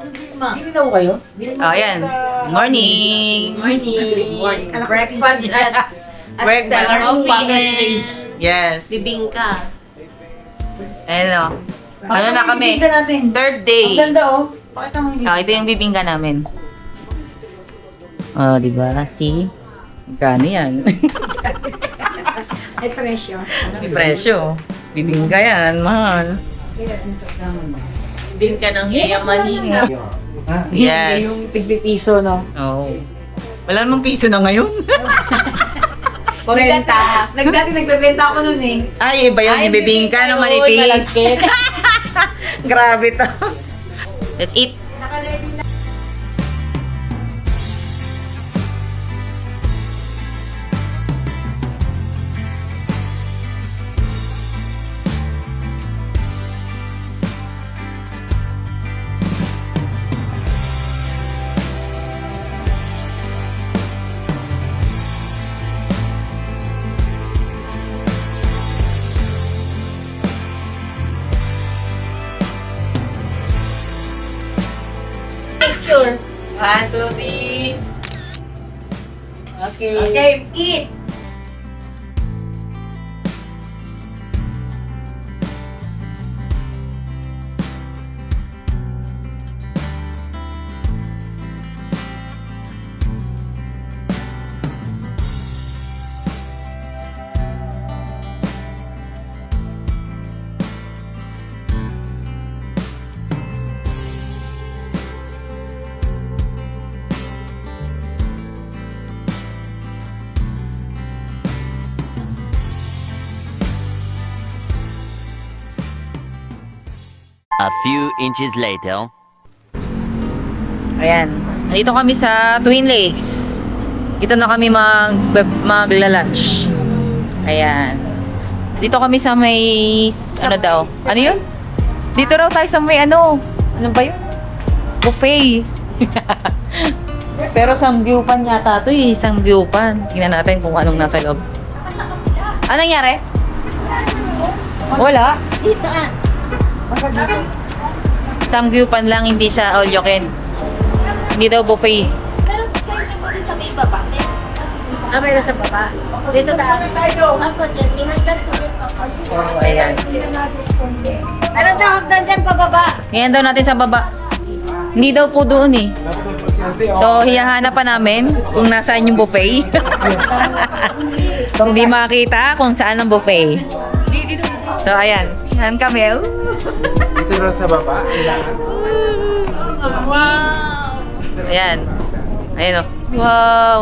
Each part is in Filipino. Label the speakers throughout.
Speaker 1: Hindi na kayo?
Speaker 2: Oh, ayan. Morning.
Speaker 3: Morning. Breakfast at
Speaker 2: Breakfast.
Speaker 3: coffee and
Speaker 2: Yes.
Speaker 3: bibingka.
Speaker 2: Ano? Ano na kami?
Speaker 1: Bibingka natin.
Speaker 2: Third day.
Speaker 1: Ang ganda oh. Pakita mo yung
Speaker 2: Ito yung bibingka namin. Oh, di ba? See? Magkano yan?
Speaker 3: Ay, presyo.
Speaker 2: May presyo. Bibingka yan, mahal.
Speaker 3: Bibingka ng yayamanin.
Speaker 2: Yes.
Speaker 1: Yung tigpipiso, no?
Speaker 2: Oh. Wala namang piso na ngayon.
Speaker 3: 40.
Speaker 1: Dati nagbebenta ako nun eh.
Speaker 2: Ay, iba yun. Yung bibingka ng manipis. Grabe to. Let's eat.
Speaker 3: Picture.
Speaker 2: 1, 2, 3.
Speaker 3: Okay.
Speaker 2: Okay, eat.
Speaker 4: A few inches later.
Speaker 2: Ayan. Nandito kami sa Twin Lakes. Dito na kami magla-lunch. Ayan. Dito kami sa may... Ano daw? Ano yun? Dito raw tayo sa may ano? Ano ba yun? Buffet. Pero samgyupan yata ito eh. Samgyupan. Tingnan natin kung anong nasa loob. Anong nangyari? Wala.
Speaker 3: Dito ah.
Speaker 2: Samgyupan lang, hindi siya all you can. Hindi daw buffet.
Speaker 3: Pero tayo sa may baba.
Speaker 1: Meron sa baba. Dito tayo.
Speaker 3: Ako dyan, minagdan ko yung papas.
Speaker 2: Oh, ayan.
Speaker 1: Meron daw hagdan dyan pababa.
Speaker 2: Ngayon daw natin sa baba. Hindi daw po doon eh. So, hiyahanap pa namin kung nasaan yung buffet. Hindi makita kung saan ang buffet. So, ayan. Yan kami.
Speaker 5: Dito na sa baba.
Speaker 3: Wow!
Speaker 2: Ayan. Ayan o. Wow!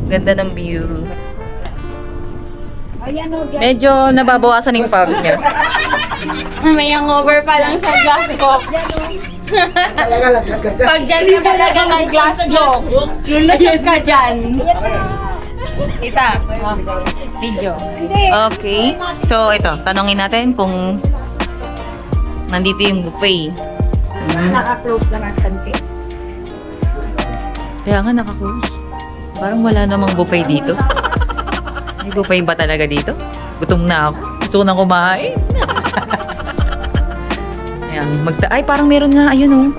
Speaker 2: Ganda ng view. Medyo nababawasan yung fog niya.
Speaker 3: May hangover pa lang sa glass ko. Pag dyan ka talaga ng glass ko, lulusot ka dyan.
Speaker 2: Kita. Video. Okay. So, ito. Tanongin natin kung nandito yung buffet.
Speaker 1: Naka-close lang ang kanti.
Speaker 2: Kaya nga naka-close. Parang wala namang buffet dito. May buffet ba talaga dito? Gutom na ako. Gusto ko nang kumain. Ayan. Ay, parang meron nga. Ayun oh.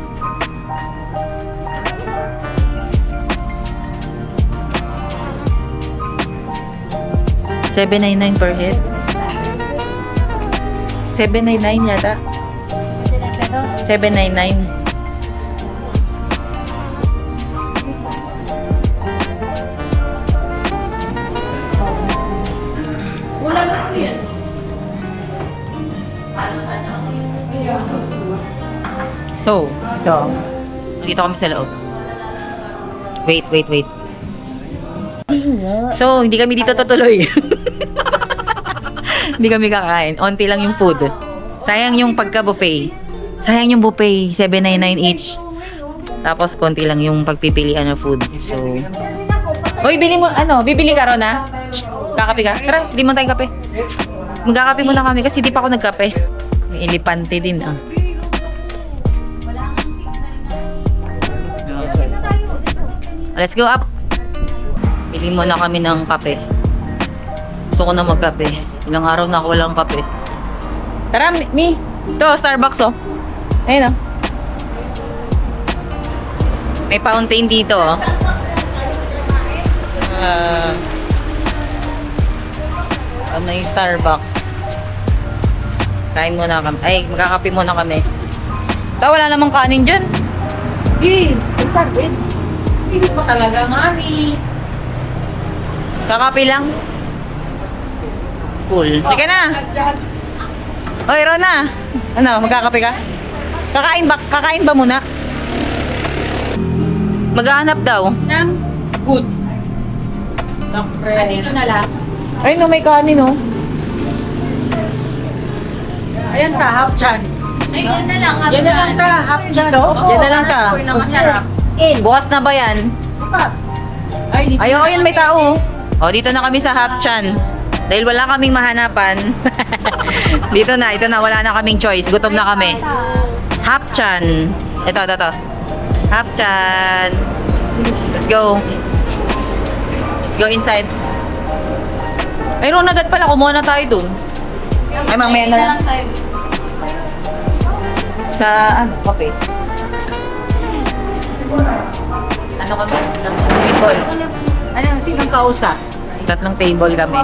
Speaker 2: $7.99 per head. $7.99 yata. $7.99.
Speaker 3: Wala na po yan.
Speaker 2: So, ito. Dito kami sa loob. Wait. So, hindi kami dito tutuloy. Hindi kami kakain. Onti lang yung food. Sayang yung pagka-buffet. Sayang yung buffet. $7.99 each. Tapos, konti lang yung pagpipilian ng food. So, Hoy, bibili ka ron ha? Shh, kakape ka? Tara, di mo tayong kape. Magkakape muna kami kasi di pa ako nagkape. May elepante din ah. Let's go up. Pili muna kami ng kape. Gusto ko na magkape. Ilang araw na ako walang kape. Tara, Mi. Ito, Starbucks oh. Ayun oh. May fountain dito, oh. Ano yung Starbucks. Kain muna kami. Ay, magkakape muna kami. Wala namang kanin dyan.
Speaker 1: Sandwich. Hindi pa talaga, mami.
Speaker 2: Kakape lang. Cool. Sige na. Hoy, Rona. Ano, magkakape ka? Kakain ba muna? Maghahanap daw.
Speaker 1: Nang
Speaker 2: Good.
Speaker 1: dito na lang.
Speaker 2: Ay, no, may kanin, no?
Speaker 1: Ayan ka, half chan.
Speaker 3: Ay, yan na lang.
Speaker 1: Yan na lang ka, half chan.
Speaker 2: Yan na lang ka.
Speaker 3: Na masarap.
Speaker 2: Bukas na ba yan?
Speaker 1: Ay, dito.
Speaker 2: Ay, oo, yan may tao. O, dito na kami sa Hapchan. Dahil wala kaming mahanapan. Ito na, wala na kaming choice. Gutom na kami. Hapchan. Ito. Hapchan. Let's go. Let's go inside. Ay, Ron, agad pala. Kumuha na tayo dun. Ay, mamaya na lang. Sa, kape. Ano kami? Tatlong table.
Speaker 1: Ano, sinong kausap?
Speaker 2: Tatlong table kami.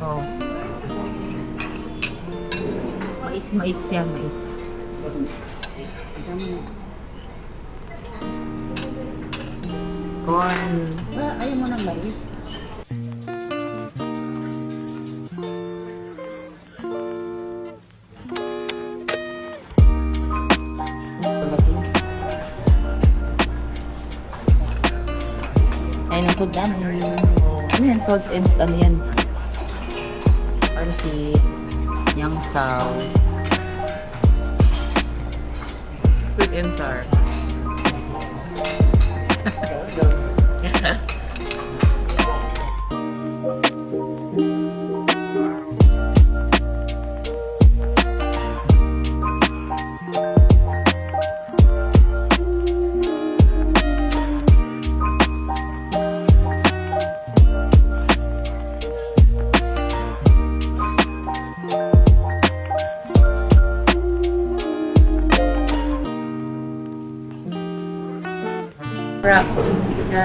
Speaker 2: Oh. Mais yan, mais. Corn.
Speaker 1: Ayaw mo ng mais?
Speaker 2: Ay, ng food namin. Ano yan? Salt and ano yan? Pansit. Yang chow. Sweet and sour.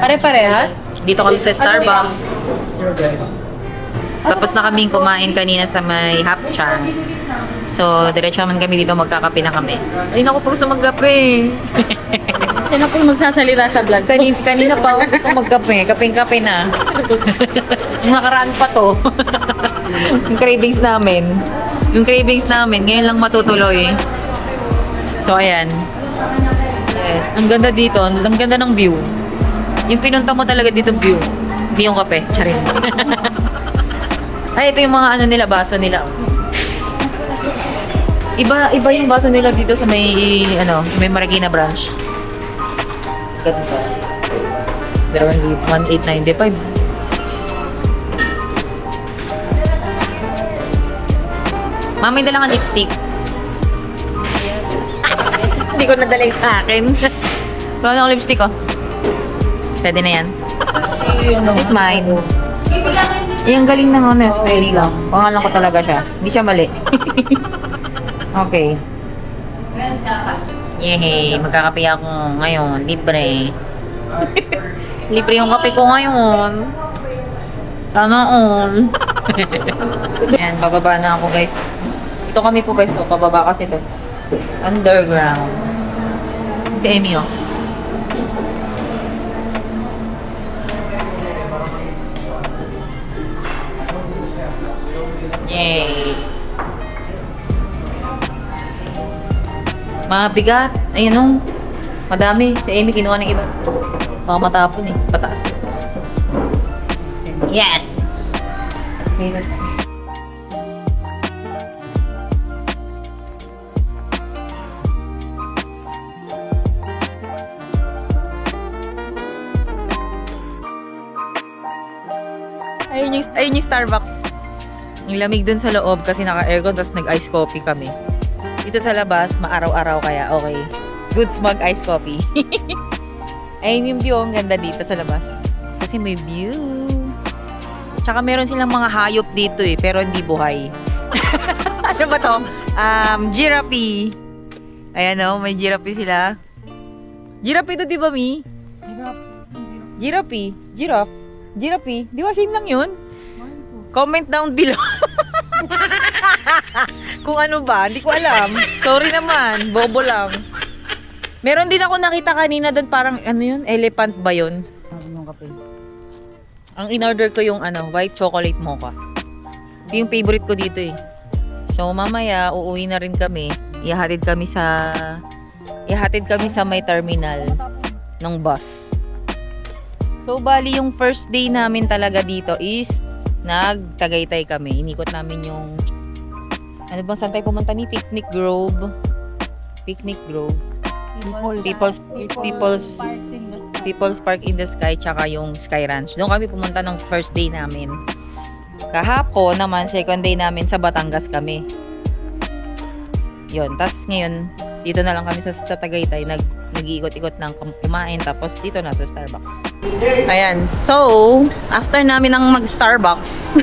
Speaker 3: Pare-parehas?
Speaker 2: Dito kami sa Starbucks. Tapos na kaming kumain kanina sa may Hapchan. So, diretso naman kami dito, magkakape na kami. Ay, naku po gusto magkape.
Speaker 3: Yan ako yung magsasalita sa vlog.
Speaker 2: Kanina pa ako gusto magkape. Kapeng-kape na. Yung nakaraan pa to. Yung cravings namin. Ngayon lang matutuloy. So, ayan. Yes. Ang ganda dito. Ang ganda ng view. Yung pinunta mo talaga dito view. Hindi yung kape. Charin. Ay, ito yung mga ano nila, baso nila. Iba yung baso nila dito sa may, may Marikina branch. Ganito. 1895. Mami, dala ka lipstick. Hindi ko nadala yung sa akin. Wala na akong lipstick, oh. Pwede na yan. This is mine. Yung galing naman na spelling lang. Pangalan ko talaga siya. Hindi siya mali. Okay. Yehey, magkakape ako ngayon. Libre. Libre yung kape ko ngayon. Sana all. Ayan, bababa na ako guys. Ito kami po guys, pababa kasi ito. Underground. Si Amy, oh. Yay! Mabigat. Ayun, oh. Madami. Si Amy kinuha ng iba. Baka matapon eh. Pataas. Yes! Ayun yung Starbucks. Yung lamig dun sa loob kasi naka-aircon tapos nag-ice coffee kami. Dito sa labas, maaraw-araw kaya okay. Good smug iced coffee. Ayun yung view, ang ganda dito sa labas. Kasi may view. Tsaka meron silang mga hayop dito eh, pero hindi buhay. Ano ba to? Giraffe. Ayan o, may giraffe sila. Giraffe ito, di ba, Mi? Giraffe. Giraffe. Giraffe. Di ba same lang yun? Comment down below. Kung ano ba, hindi ko alam. Sorry naman, bobo lang. Meron din ako nakita kanina doon, parang ano yun, elephant ba yun? Ang in-order ko yung white chocolate mocha. Ito yung favorite ko dito eh. So mamaya, uuwi na rin kami. Ihahatid kami sa may terminal ng bus. So bali yung first day namin talaga dito is nagtagaytay kami. Inikot namin yung saan tayo pumunta ni? Picnic Grove. People's Park in the Sky tsaka yung Sky Ranch. Doon kami pumunta ng first day namin. Kahapon naman, second day namin sa Batangas kami. Yun. Tas ngayon, dito na lang kami sa Tagaytay. Nag-iikot-ikot ng kumain. Tapos dito na sa Starbucks. Ayan. So, after namin ng mag-Starbucks,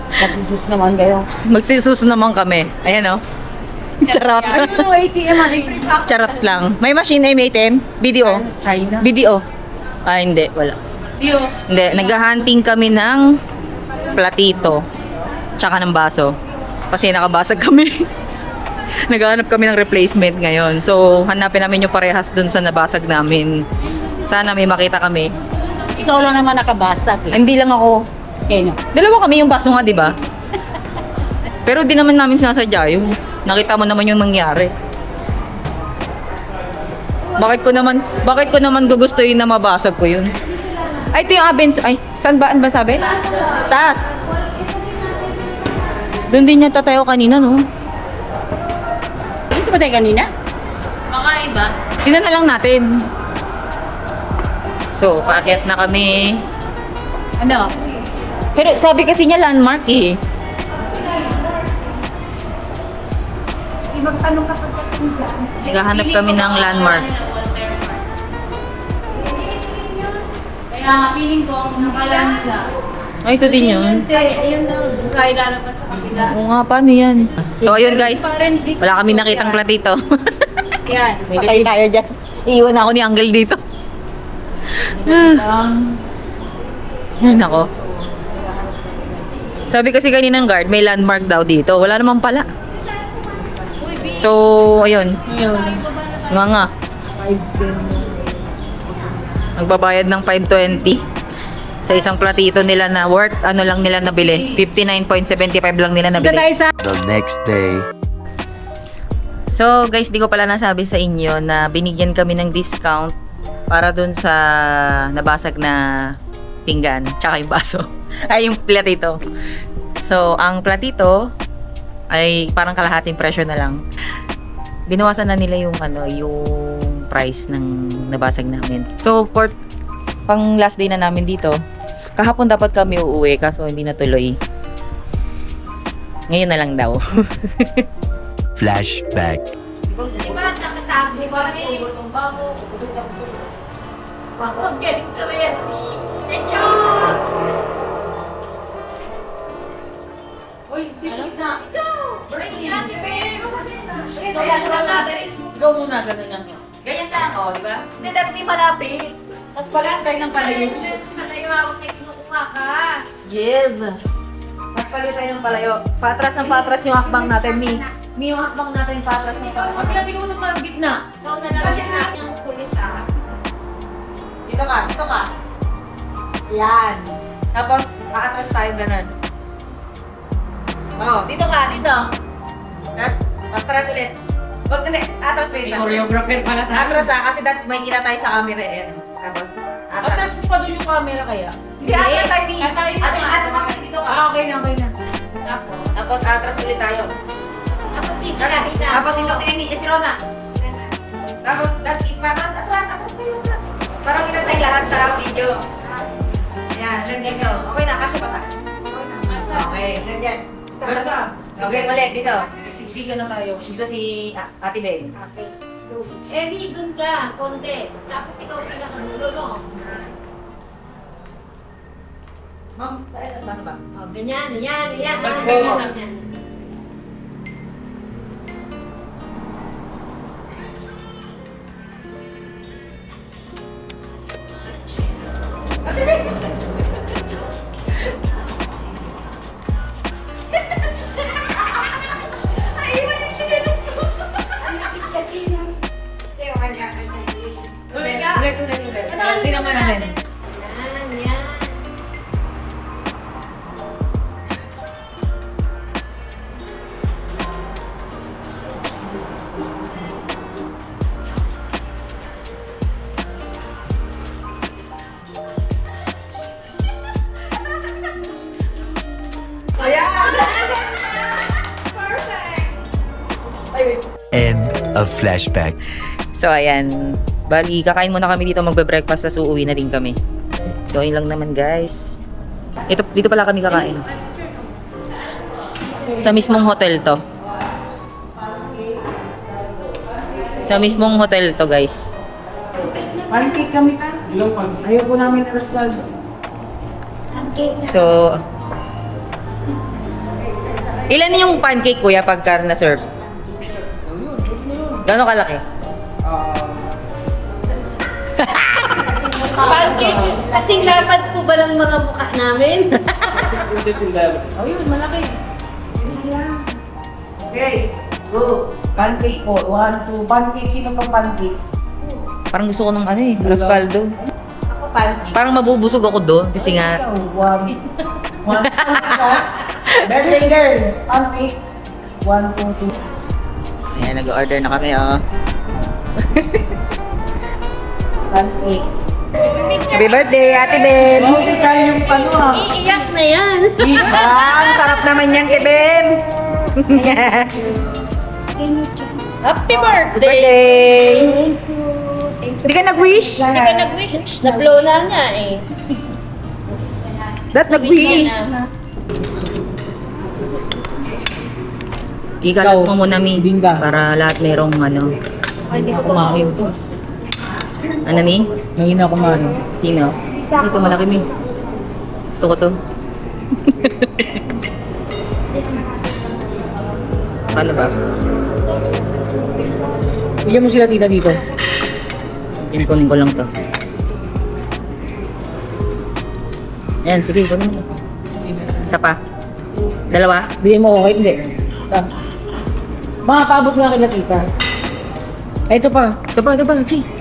Speaker 1: Nagsusus naman kayo.
Speaker 2: magsisus naman kami. Ayan o. Charot.
Speaker 1: Ano ATM
Speaker 2: Charot lang. May machine ay may ATM? Video.
Speaker 1: China.
Speaker 2: Video. Ah, hindi. Wala. Hindi. Nag-hunting kami ng platito. Tsaka ng baso. Kasi nakabasag kami. Naghahanap kami ng replacement ngayon. So, hanapin namin yung parehas dun sa nabasag namin. Sana may makita kami.
Speaker 1: Ikaw lang naman nakabasag eh.
Speaker 2: Hindi lang ako.
Speaker 1: Keno.
Speaker 2: Dalawa kami yung baso nga, di ba? Pero di naman namin sinasadya yun. Nakita mo naman yung nangyari. Bakit ko naman gugustuhin na mabasag ko yun? Ay, ito yung Abens. Ay, saan ba? Ano ba sabi? Taas. Doon din yata tayo kanina, no?
Speaker 1: Dito ba tayo kanina?
Speaker 3: Baka iba.
Speaker 2: Tingnan na lang natin. So, paakyat na kami.
Speaker 1: Ano?
Speaker 2: Pero sabi kasi niya landmark eh. Naghahanap kami ng landmark.
Speaker 3: Kaya nga, feeling ko, ang nakalaan nila.
Speaker 2: Ay, ito din yun.
Speaker 3: Hindi, ayun daw, kaya lalabas sa kapila.
Speaker 2: Oo nga, paano yan? So, ayun guys. Wala kami nakitang platito.
Speaker 3: Yan.
Speaker 2: Patay tayo dyan. Iiwan ako ni Uncle dito. Yan ako. Sabi kasi kanina ng guard, may landmark daw dito. Wala naman pala. So, ayun. Nga. Magbabayad ng 520 sa isang platito nila na worth, lang nila nabili. 59.75 lang nila nabili.
Speaker 5: The next day.
Speaker 2: So, guys, di ko pala nasabi sa inyo na binigyan kami ng discount para dun sa nabasag na pinggan, tsaka yung baso. Ay, yung platito. So, ang platito ay parang kalahating presyo na lang. Binawasan na nila yung yung price ng nabasag namin. So, for pang last day na namin dito, kahapon dapat kami uuwi kaso hindi natuloy. Ngayon na lang daw.
Speaker 5: Flashback.
Speaker 3: Diba, nakatago kami. Huwag galing sa reality. Uy, sipit na. Ikaw! Break yan, babe!
Speaker 2: Go muna, ganun yan. Ganyan lang ako, di ba? Hindi, dapat may malapit. Tapos palantay ng palayo.
Speaker 3: Malayo ako kay kinukuha ka.
Speaker 2: Yes. Mas palayo tayo ng palayo. Patras ng patras yung hakbang natin, Mi. Mi, yung hakbang natin, patras ng patras. Kasi natin mo ng mga gitna.
Speaker 3: Ikaw na lang yung kulit ah.
Speaker 2: Dito ka. Yan. Tapos, aatras tayo ganun. Oh, dito ka. Tapos, atras ulit. Wag na, atras pa yun.
Speaker 1: Choreographer pala tayo.
Speaker 2: Atras kasi may kita tayo sa camera eh. Tapos, atras.
Speaker 1: Atras mo pa doon yung camera kaya?
Speaker 2: Hindi, atras tayo, Mi.
Speaker 3: Atras tayo.
Speaker 2: Dito ka.
Speaker 1: Okay na.
Speaker 2: Tapos, atras ulit tayo.
Speaker 3: Tapos kita.
Speaker 2: Tapos, dito tayo, Mi. Si Rona. Tapos, atras tayo, atras. Parang kita tayo lahat sa video. Yan, ganyan nyo. Okay na, kasya pa tayo. Okay, ganyan. Okay, ulit, dito.
Speaker 1: Siksikan na tayo.
Speaker 2: Dito si Ate Ben.
Speaker 3: Okay. Emmy, dun ka, konti. Tapos ikaw pinakadulo, no?
Speaker 2: Ma'am, paano ba?
Speaker 3: Oh, ganyan, ganyan, ganyan.
Speaker 2: Sakto.
Speaker 3: Ganyan lang yan.
Speaker 2: Ulit. Tingnan mo natin.
Speaker 3: Yan, yan.
Speaker 5: End of flashback.
Speaker 2: So, ayan. Bali, kakain muna kami dito, magbe-breakfast, sa uuwi na din kami. So, yun lang naman, guys. Dito pala kami kakain. Sa mismong hotel to. Sa mismong hotel to, guys.
Speaker 1: Pancake kami ka. Ayaw po namin personal.
Speaker 2: So, ilan yung pancake, kuya, pagka na-serve? Gano'ng kalaki?
Speaker 3: Pancake, kasing lapad po ba ng mga mukha namin?
Speaker 1: Oh, yun, malaki. Okay, go. Pancake po. 1, 2. Pancake. Sino pang pancake?
Speaker 2: Parang gusto ko ng ano eh, Rascaldo.
Speaker 3: Ako pancake.
Speaker 2: Parang mabubusog ako doon kasi nga,
Speaker 1: Ikaw, 1. 1, 2. Birthday girl. Pancake. 1, 2, 2.
Speaker 2: ayan, nag-order na kami, oh.
Speaker 1: Pancake.
Speaker 2: Happy birthday, Ate Ben!
Speaker 1: Musical yung ano ah.
Speaker 3: Iiyak na yan.
Speaker 2: Ang sarap naman yan, Kibem!
Speaker 3: Happy
Speaker 2: Birthday!
Speaker 3: birthday!
Speaker 2: Hindi ka nag-wish?
Speaker 3: Hindi ka nag-wish. Na-blow na nga eh.
Speaker 2: That nag-wish! Ikalat mo muna, Mi.
Speaker 1: Binga.
Speaker 2: Para lahat merong ano.
Speaker 3: Hindi ko
Speaker 1: Kumain.
Speaker 2: Ano, Mi?
Speaker 1: Ngayon ako kumain.
Speaker 2: Sino? Ito malaki, Mi. Gusto ko to. Paano ba?
Speaker 1: Bigyan mo sila tita dito.
Speaker 2: Kunin ko lang to. Ayan, sige, kunin mo. Isa pa. Dalawa.
Speaker 1: Bigyan mo okay? Hindi. Makakaabot nga kila tita. Ay, ito pa.
Speaker 2: Isa pa, cheese.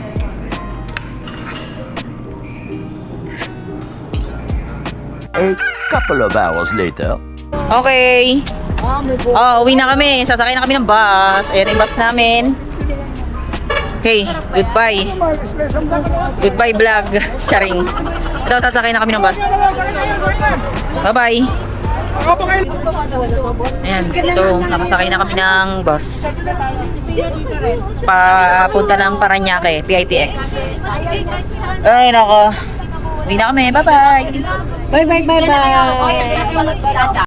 Speaker 5: A couple of hours later.
Speaker 2: Okay. Oh, uwi na kami. Sasakay na kami ng bus. Ayan yung bus namin. Okay, goodbye. Goodbye vlog. Charing. Ito, sasakay na kami ng bus. Bye-bye. Ayan, so nakasakay na kami ng bus. Papunta ng Paranaque, PITX. Ay, nako. Uwi na kami. Bye-bye.
Speaker 1: Bye.